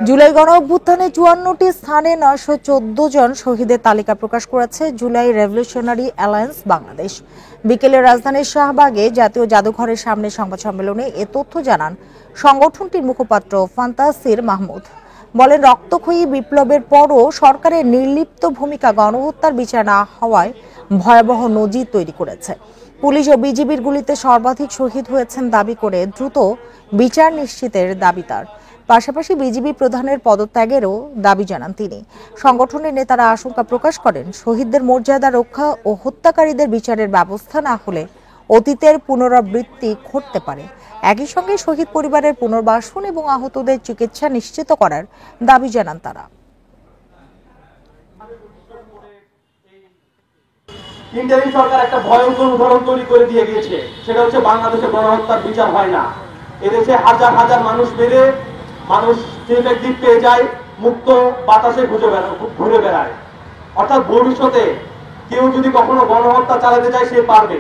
জুলাই গণ অভ্যুত্থানে ৫৪টি স্থানে ৯১৪ জন শহীদের তালিকা প্রকাশ করেছে জুলাই রেভলিউশনারি অ্যালায়েন্স বাংলাদেশ। বিকেলে রাজধানীর শাহবাগে জাতীয় জাদুঘরের সামনে সংবাদ সম্মেলনে এ তথ্য জানান সংগঠনটির মুখপাত্র ফান্তাসির মাহমুদ। বলেন, রক্তক্ষয়ী বিপ্লবের পরও সরকারের নির্লিপ্ত ভূমিকা গণহত্যার বিচার না হওয়ায় ভয়াবহ নজির তৈরি করেছে। পুলিশ ও বিজিবির গুলিতে সর্বাধিক শহীদ হয়েছেন দাবি করে দ্রুত বিচার নিশ্চিতের দাবি তার। পাশাপাশি বিজিবি প্রধানের পদত্যাগেরও দাবি জানান তিনি। সংগঠনের নেতারা আশঙ্কা প্রকাশ করেন, শহীদদের মর্যাদা রক্ষা ও হত্যাকারীদের বিচারের ব্যবস্থা না হলে অতীতের পুনরাবৃত্তি ঘটতে পারে। একই সঙ্গে শহীদ পরিবারের পুনর্বাসন এবং আহতদের চিকিৎসা নিশ্চিত করার দাবি জানান তারা। ইন্টারিম সরকার একটা ভয়ঙ্কর উদাহরণ তৈরি করে দিয়ে গিয়েছে, সেটা হচ্ছে বাংলাদেশে গণহত্যার বিচার হয় না। এদেশে হাজার হাজার মানুষ মেরে মানুষ দিক পেয়ে যায়, মুক্ত বাতাসে ঘুরে বেড়ায়। অর্থাৎ ভবিষ্যতে কেউ যদি কখনো গণহত্যা চালাতে চায় সে পারবে।